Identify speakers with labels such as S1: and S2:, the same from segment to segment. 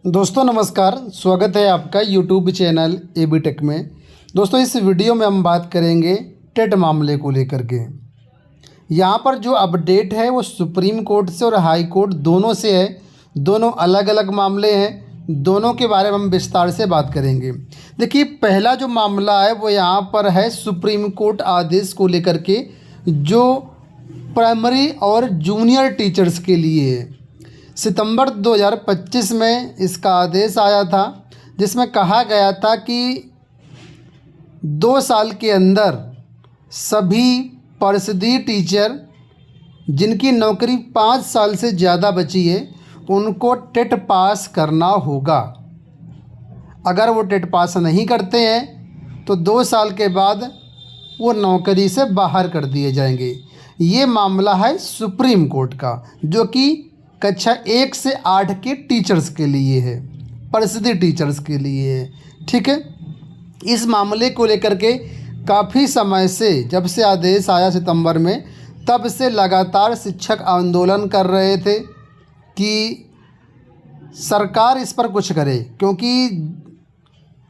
S1: दोस्तों नमस्कार, स्वागत है आपका यूट्यूब चैनल एबी टेक में। दोस्तों इस वीडियो में हम बात करेंगे टेट मामले को लेकर के। यहाँ पर जो अपडेट है वो सुप्रीम कोर्ट से और हाई कोर्ट दोनों से है। दोनों अलग अलग मामले हैं, दोनों के बारे में हम विस्तार से बात करेंगे। देखिए, पहला जो मामला है वो यहाँ पर है सुप्रीम कोर्ट आदेश को लेकर के, जो प्राइमरी और जूनियर टीचर्स के लिए है। सितंबर 2025 में इसका आदेश आया था, जिसमें कहा गया था कि 2 साल के अंदर सभी परिषदीय टीचर जिनकी नौकरी 5 साल से ज़्यादा बची है उनको टेट पास करना होगा। अगर वो टेट पास नहीं करते हैं तो 2 साल के बाद वो नौकरी से बाहर कर दिए जाएंगे। ये मामला है सुप्रीम कोर्ट का, जो कि कक्षा 1 से 8 के टीचर्स के लिए है, परिषदीय टीचर्स के लिए है। ठीक है, इस मामले को लेकर के काफ़ी समय से, जब से आदेश आया सितंबर में, तब से लगातार शिक्षक आंदोलन कर रहे थे कि सरकार इस पर कुछ करे। क्योंकि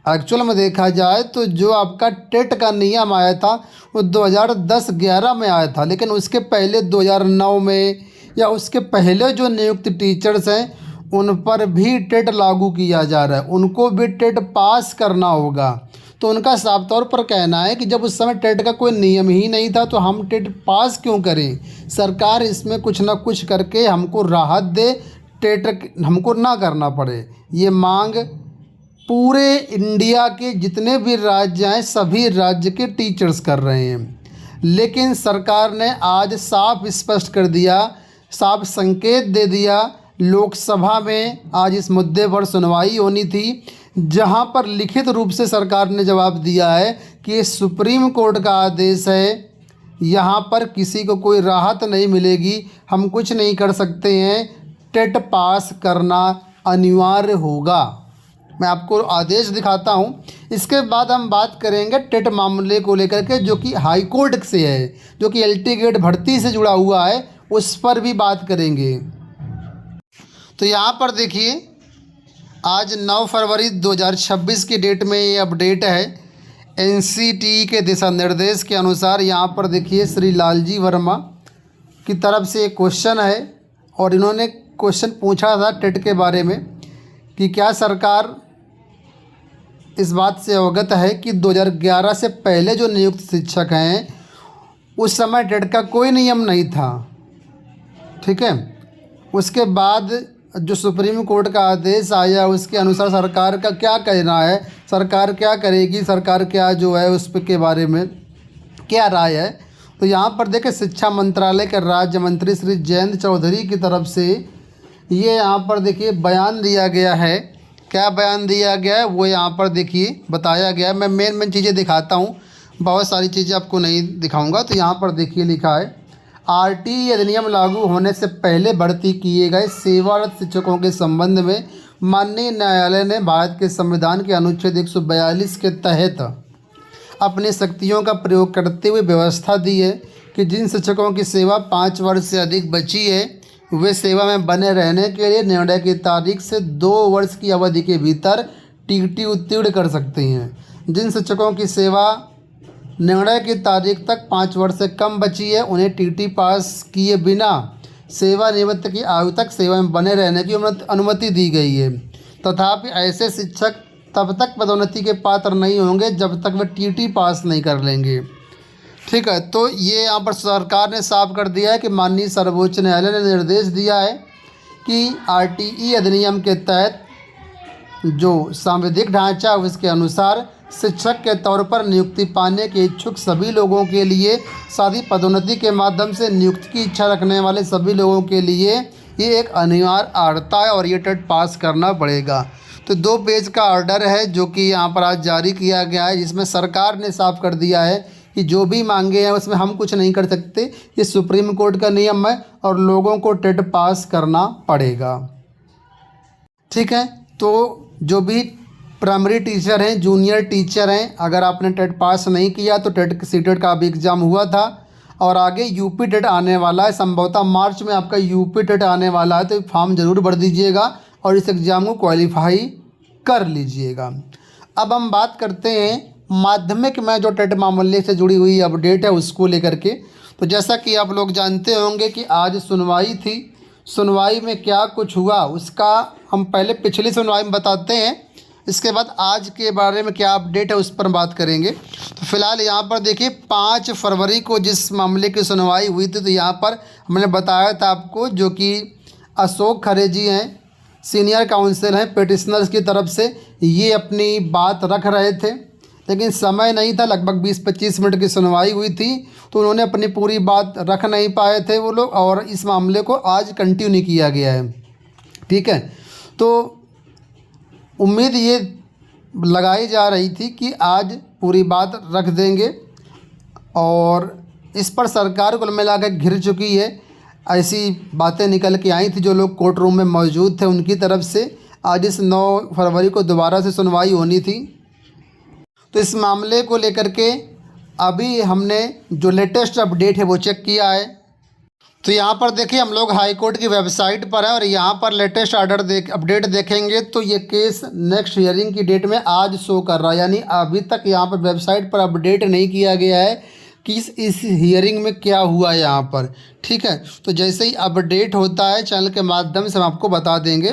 S1: एक्चुअल में देखा जाए तो जो आपका टेट का नियम आया था वो 2010-11 में आया था, लेकिन उसके पहले 2009 में या उसके पहले जो नियुक्त टीचर्स हैं उन पर भी टेट लागू किया जा रहा है, उनको भी टेट पास करना होगा। तो उनका साफ तौर पर कहना है कि जब उस समय टेट का कोई नियम ही नहीं था तो हम टेट पास क्यों करें। सरकार इसमें कुछ ना कुछ करके हमको राहत दे, टेट हमको ना करना पड़े। ये मांग पूरे इंडिया के जितने भी राज्य हैं सभी राज्य के टीचर्स कर रहे हैं। लेकिन सरकार ने आज साफ स्पष्ट कर दिया, साफ संकेत दे दिया। लोकसभा में आज इस मुद्दे पर सुनवाई होनी थी, जहां पर लिखित रूप से सरकार ने जवाब दिया है कि ये सुप्रीम कोर्ट का आदेश है, यहां पर किसी को कोई राहत नहीं मिलेगी, हम कुछ नहीं कर सकते हैं, टेट पास करना अनिवार्य होगा। मैं आपको आदेश दिखाता हूं। इसके बाद हम बात करेंगे टेट मामले को लेकर के, जो कि हाई कोर्ट से है, जो कि एलटी गेट भर्ती से जुड़ा हुआ है, उस पर भी बात करेंगे। तो यहाँ पर देखिए, आज 9 फरवरी 2026 की डेट में ये अपडेट है। एनसीटीई के दिशा निर्देश के अनुसार यहाँ पर देखिए श्री लालजी वर्मा की तरफ से एक क्वेश्चन है, और इन्होंने क्वेश्चन पूछा था टेट के बारे में कि क्या सरकार इस बात से अवगत है कि 2011 से पहले जो नियुक्त शिक्षक हैं उस समय टेट का कोई नियम नहीं था। ठीक है, उसके बाद जो सुप्रीम कोर्ट का आदेश आया उसके अनुसार सरकार का क्या कहना है, सरकार क्या करेगी, सरकार क्या जो है उस के बारे में क्या राय है। तो यहाँ पर देखें, शिक्षा मंत्रालय के राज्य मंत्री श्री जयंत चौधरी की तरफ से ये यहाँ पर देखिए बयान दिया गया है। क्या बयान दिया गया है वो यहाँ पर देखिए बताया गया है। मैं मेन चीज़ें दिखाता हूँ, बहुत सारी चीज़ें आपको नहीं दिखाऊँगा। तो यहाँ पर देखिए लिखा है, आरटीई अधिनियम लागू होने से पहले भर्ती किए गए सेवारत शिक्षकों के संबंध में माननीय न्यायालय ने भारत के संविधान के अनुच्छेद 142 के तहत अपनी शक्तियों का प्रयोग करते हुए व्यवस्था दी है कि जिन शिक्षकों की सेवा 5 वर्ष से अधिक बची है वे सेवा में बने रहने के लिए निर्णय की तारीख से 2 वर्ष की अवधि के भीतर टीटी उत्तीर्ण कर सकते हैं। जिन शिक्षकों की सेवा निर्णय की तारीख तक 5 वर्ष से कम बची है उन्हें टीटी पास किए बिना सेवानिवृत्ति की आयु तक सेवा में बने रहने की अनुमति दी गई है। तथापि ऐसे शिक्षक तब तक पदोन्नति के पात्र नहीं होंगे जब तक वे टीटी पास नहीं कर लेंगे। ठीक है, तो ये यहाँ पर सरकार ने साफ कर दिया है कि माननीय सर्वोच्च न्यायालय ने निर्देश दिया है कि आरटीई अधिनियम के तहत जो सांविधिक ढांचा उसके अनुसार शिक्षक के तौर पर नियुक्ति पाने के इच्छुक सभी लोगों के लिए, साथ पदोन्नति के माध्यम से नियुक्ति की इच्छा रखने वाले सभी लोगों के लिए ये एक अनिवार्य आर्ता है और ये टेट पास करना पड़ेगा। तो 2 पेज का ऑर्डर है जो कि यहाँ पर आज जारी किया गया है, जिसमें सरकार ने साफ कर दिया है कि जो भी मांगे हैं उसमें हम कुछ नहीं कर सकते, ये सुप्रीम कोर्ट का नियम है और लोगों को टेट पास करना पड़ेगा। ठीक है, तो जो भी प्राइमरी टीचर हैं, जूनियर टीचर हैं, अगर आपने टेट पास नहीं किया तो टेट सीटेट का भी एग्ज़ाम हुआ था और आगे यूपी टेट आने वाला है। संभवतः मार्च में आपका यूपी टेट आने वाला है, तो फॉर्म ज़रूर भर दीजिएगा और इस एग्ज़ाम को क्वालिफाई कर लीजिएगा। अब हम बात करते हैं माध्यमिक में जो टेट मामले से जुड़ी हुई अपडेट है उसको लेकर के। तो जैसा कि आप लोग जानते होंगे कि आज सुनवाई थी, सुनवाई में क्या कुछ हुआ उसका हम पहले पिछली सुनवाई में बताते हैं, इसके बाद आज के बारे में क्या अपडेट है उस पर बात करेंगे। तो फिलहाल यहाँ पर देखिए 5 फरवरी को जिस मामले की सुनवाई हुई थी, तो यहाँ पर हमने बताया था आपको, जो कि अशोक खरे जी हैं, सीनियर काउंसिल हैं पिटिशनर्स की तरफ से, ये अपनी बात रख रहे थे, लेकिन समय नहीं था, लगभग 20-25 मिनट की सुनवाई हुई थी, तो उन्होंने अपनी पूरी बात रख नहीं पाए थे वो लोग, और इस मामले को आज कंटिन्यू किया गया है। ठीक है, तो उम्मीद ये लगाई जा रही थी कि आज पूरी बात रख देंगे, और इस पर सरकार कुल मिलाकर घिर चुकी है। ऐसी बातें निकल के आई थी, जो लोग कोर्ट रूम में मौजूद थे उनकी तरफ से। आज इस 9 फरवरी को दोबारा से सुनवाई होनी थी, तो इस मामले को लेकर के अभी हमने जो लेटेस्ट अपडेट है वो चेक किया है। तो यहाँ पर देखिए हम लोग हाई कोर्ट की वेबसाइट पर है, और यहाँ पर लेटेस्ट ऑर्डर अपडेट देखेंगे तो ये केस नेक्स्ट हियरिंग की डेट में आज शो कर रहा है, यानी अभी तक यहाँ पर वेबसाइट पर अपडेट नहीं किया गया है कि इस हियरिंग में क्या हुआ है यहाँ पर। ठीक है, तो जैसे ही अपडेट होता है चैनल के माध्यम से हम आपको बता देंगे।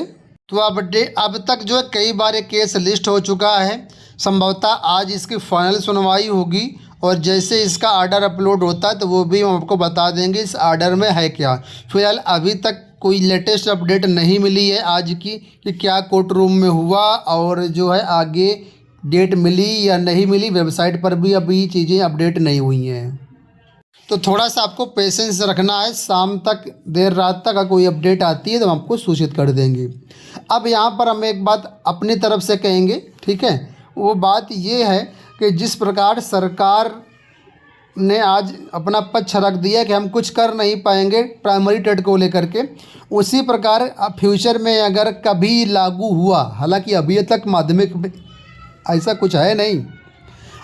S1: तो अपडेट अब तक जो है कई बार ये केस लिस्ट हो चुका है, संभवतः आज इसकी फाइनल सुनवाई होगी, और जैसे इसका आर्डर अपलोड होता है तो वो भी हम आपको बता देंगे इस आर्डर में है क्या। फिलहाल अभी तक कोई लेटेस्ट अपडेट नहीं मिली है आज की कि क्या कोर्ट रूम में हुआ, और जो है आगे डेट मिली या नहीं मिली, वेबसाइट पर भी अभी चीज़ें अपडेट नहीं हुई हैं। तो थोड़ा सा आपको पेशेंस रखना है, शाम तक देर रात तक अगर कोई अपडेट आती है तो हम आपको सूचित कर देंगे। अब यहाँ पर हम एक बात अपनी तरफ से कहेंगे, ठीक है, वो बात ये है कि जिस प्रकार सरकार ने आज अपना पक्ष रख दिया कि हम कुछ कर नहीं पाएंगे प्राइमरी टेट को लेकर के, उसी प्रकार फ्यूचर में अगर कभी लागू हुआ, हालांकि अभी तक माध्यमिक में ऐसा कुछ है नहीं,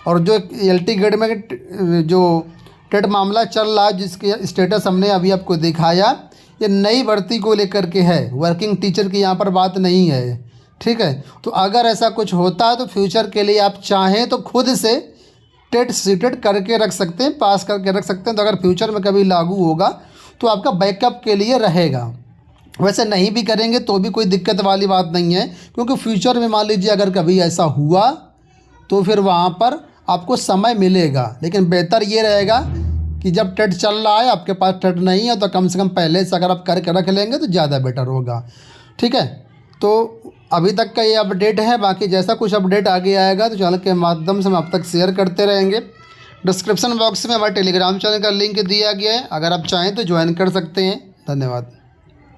S1: और जो LT ग्रेड में जो टेट मामला चल रहा है जिसके स्टेटस हमने अभी आपको दिखाया, ये नई भर्ती को लेकर के है, वर्किंग टीचर की यहाँ पर बात नहीं है। ठीक है, तो अगर ऐसा कुछ होता है तो फ्यूचर के लिए आप चाहें तो खुद से टेट सीटेट करके रख सकते हैं, पास करके रख सकते हैं, तो अगर फ्यूचर में कभी लागू होगा तो आपका बैकअप के लिए रहेगा। वैसे नहीं भी करेंगे तो भी कोई दिक्कत वाली बात नहीं है, क्योंकि फ्यूचर में मान लीजिए अगर कभी ऐसा हुआ तो फिर वहाँ पर आपको समय मिलेगा, लेकिन बेहतर ये रहेगा कि जब टेट चल रहा है आपके पास टेट नहीं है तो कम से कम पहले से अगर आप करके रख लेंगे तो ज़्यादा बेटर होगा। ठीक है, तो अभी तक का ये अपडेट है, बाकी जैसा कुछ अपडेट आगे आएगा तो चैनल के माध्यम से हम आप तक शेयर करते रहेंगे। डिस्क्रिप्शन बॉक्स में हमारे टेलीग्राम चैनल का लिंक दिया गया है, अगर आप चाहें तो ज्वाइन कर सकते हैं। धन्यवाद।